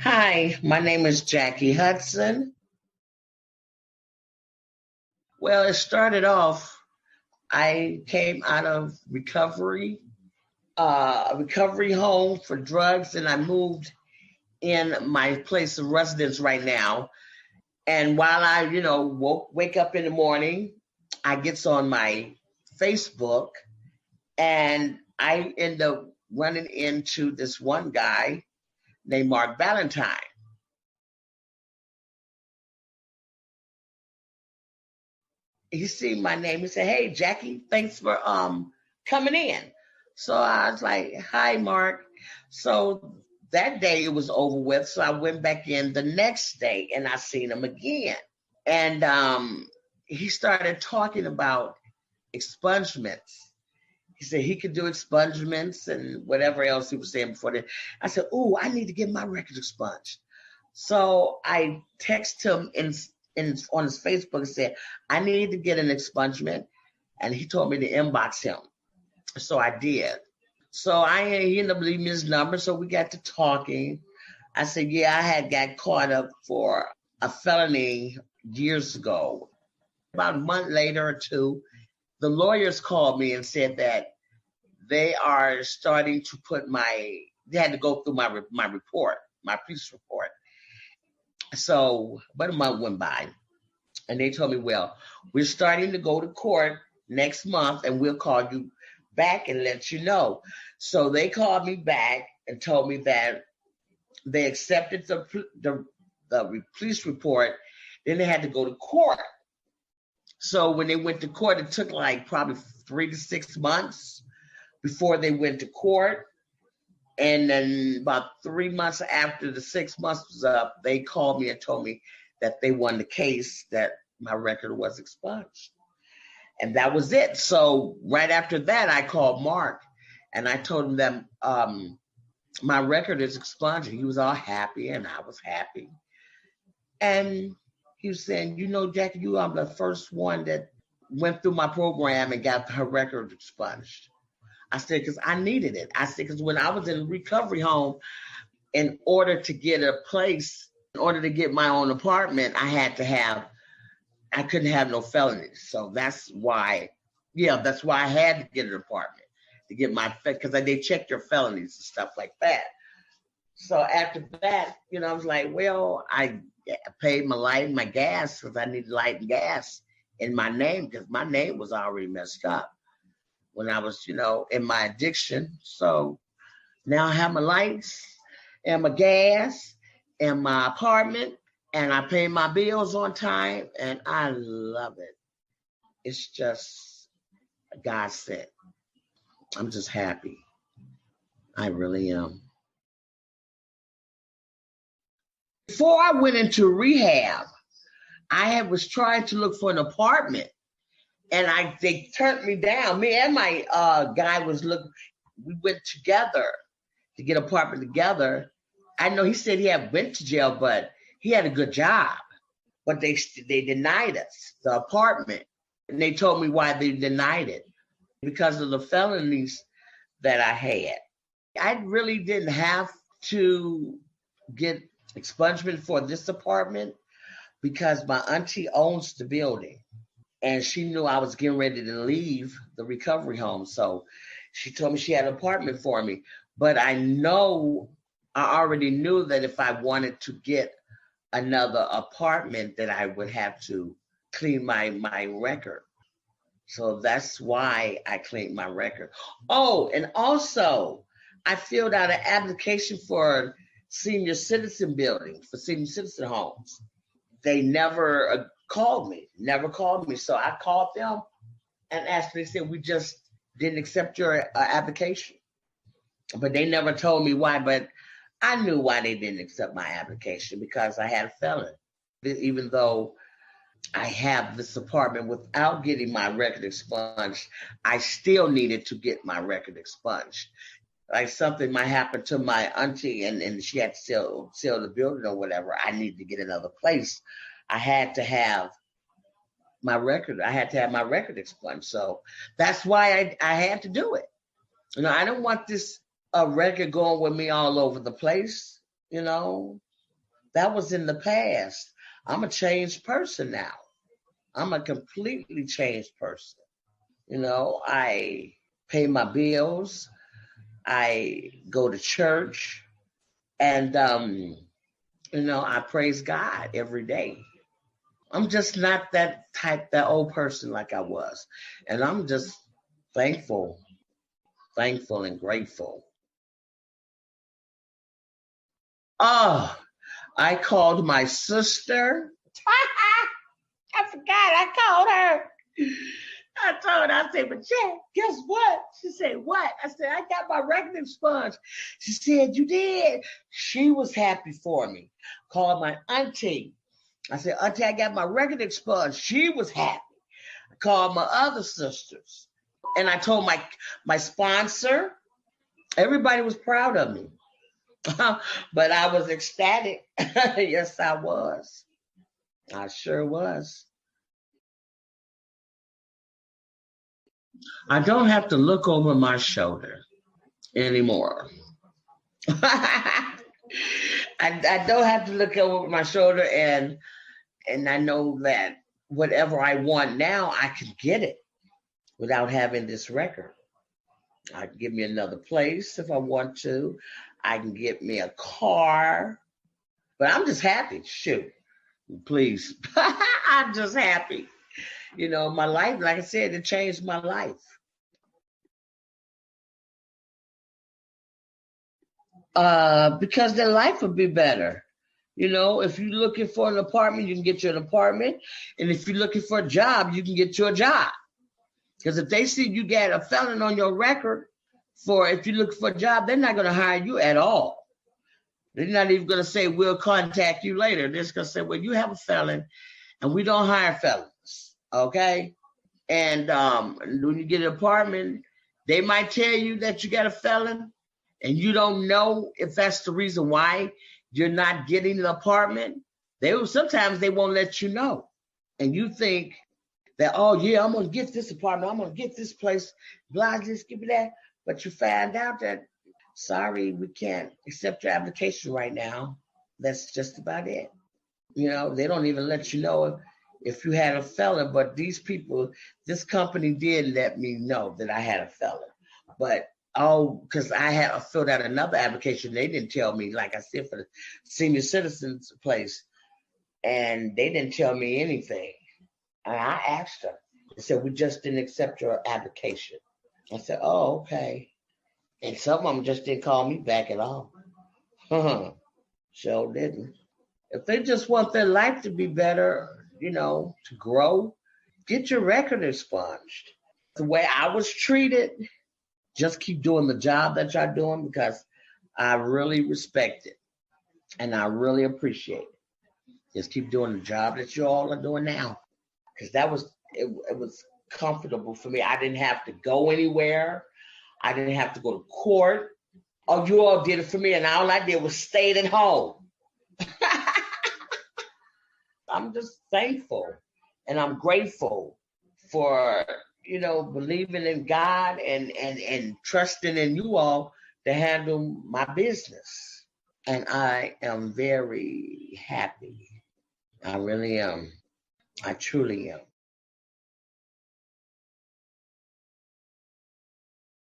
Hi, my name is Jackie Hudson. Well, it started off, I came out of a recovery home for drugs, and I moved in my place of residence right now. And while I, wake up in the morning, I gets on my Facebook and I end up running into this one guy named Mark Valentine. He seen my name. He said, "Hey, Jackie, thanks for coming in." So I was like, "Hi, Mark." So that day it was over with. So I went back in the next day and I seen him again. And he started talking about expungements. He said he could do expungements and whatever else he was saying before that. I said, "Oh, I need to get my record expunged." So I text him on his Facebook and said, "I need to get an expungement." And he told me to inbox him. So I did. So he ended up leaving me his number. So we got to talking. I said, "Yeah, I had got caught up for a felony years ago." About a month later or two, the lawyers called me and said that they are starting to they had to go through my report, my police report. So about a month went by and they told me, "Well, we're starting to go to court next month and we'll call you back and let you know." So they called me back and told me that they accepted the police report. Then they had to go to court. So when they went to court, it took like probably 3 to 6 months before they went to court. And then about 3 months after the 6 months was up, they called me and told me that they won the case, that my record was expunged. And that was it. So right after that, I called Mark and I told him that my record is expunged. He was all happy and I was happy. And he was saying, "Jackie, you are the first one that went through my program and got her record expunged." I said, "Because I needed it." I said, "Because when I was in a recovery home, in order to get a place, in order to get my own apartment, I couldn't have no felonies." So that's why I had to get an apartment to get because they checked your felonies and stuff like that. So after that, I was like, well, I paid my light and my gas because I needed light and gas in my name because my name was already messed up when I was, in my addiction. So now I have my lights and my gas and my apartment and I pay my bills on time and I love it. It's just a godsend. I'm just happy. I really am. Before I went into rehab, was trying to look for an apartment and they turned me down. Me and my guy we went together to get an apartment together. I know he said he had went to jail, but he had a good job. But they denied us the apartment. And they told me why they denied it. Because of the felonies that I had. I really didn't have to get expungement for this apartment because my auntie owns the building. And she knew I was getting ready to leave the recovery home. So she told me she had an apartment for me. But I already knew that if I wanted to get another apartment, that I would have to clean my record. So that's why I cleaned my record. Oh, and also I filled out an application for senior citizen building, for senior citizen homes. They never called me. So I called them and asked. They said, "We just didn't accept your application." But they never told me why. But I knew why they didn't accept my application, because I had a felon. Even though I have this apartment without getting my record expunged, I still needed to get my record expunged. Like something might happen to my auntie and she had to sell the building or whatever. I needed to get another place. I had to have my record. I had to have my record expunged. So that's why I had to do it. I don't want this record going with me all over the place. That was in the past. I'm a changed person now. I'm a completely changed person. I pay my bills. I go to church, and I praise God every day. I'm just not that old person like I was, and I'm just thankful, thankful and grateful. Oh, I called my sister. I forgot I called her. I told her, I said, but Jack, guess what? She said, what? I said, I got my record expunged. She said, you did? She was happy for me. Called my auntie. I said, auntie, I got my record expunged. She was happy. I called my other sisters. And I told my sponsor. Everybody was proud of me. But I was ecstatic. Yes, I was. I sure was. I don't have to look over my shoulder anymore. I don't have to look over my shoulder, and I know that whatever I want now, I can get it without having this record. I can get me another place if I want to. I can get me a car. But I'm just happy. Shoot, please. I'm just happy. My life, like I said, it changed my life. Because their life would be better. If you're looking for an apartment, you can get you an apartment. And if you're looking for a job, you can get you a job. Because if they see you got a felon on your record if you're looking for a job, they're not going to hire you at all. They're not even going to say, we'll contact you later. They're just going to say, well, you have a felon and we don't hire felons. Okay. And when you get an apartment, they might tell you that you got a felon and you don't know if that's the reason why you're not getting an apartment. Sometimes they won't let you know. And you think that, oh yeah, I'm going to get this apartment. I'm going to get this place. Blah, just give me that. But you find out that, sorry, we can't accept your application right now. That's just about it. They don't even let you know if you had a felon, but this company did let me know that I had a felon. But because I had filled out another application, they didn't tell me, like I said, for the senior citizens place, and they didn't tell me anything. And I asked them. They said, we just didn't accept your application. I said, oh, okay. And some of them just didn't call me back at all. Sure didn't. If they just want their life to be better, to grow, get your record expunged. The way I was treated, just keep doing the job that y'all doing because I really respect it and I really appreciate it. Just keep doing the job that you all are doing now. Because it was comfortable for me. I didn't have to go anywhere. I didn't have to go to court. Oh, you all did it for me, and all I did was stayed at home. I'm just thankful, and I'm grateful for believing in God and trusting in you all to handle my business. And I am very happy. I really am. I truly am.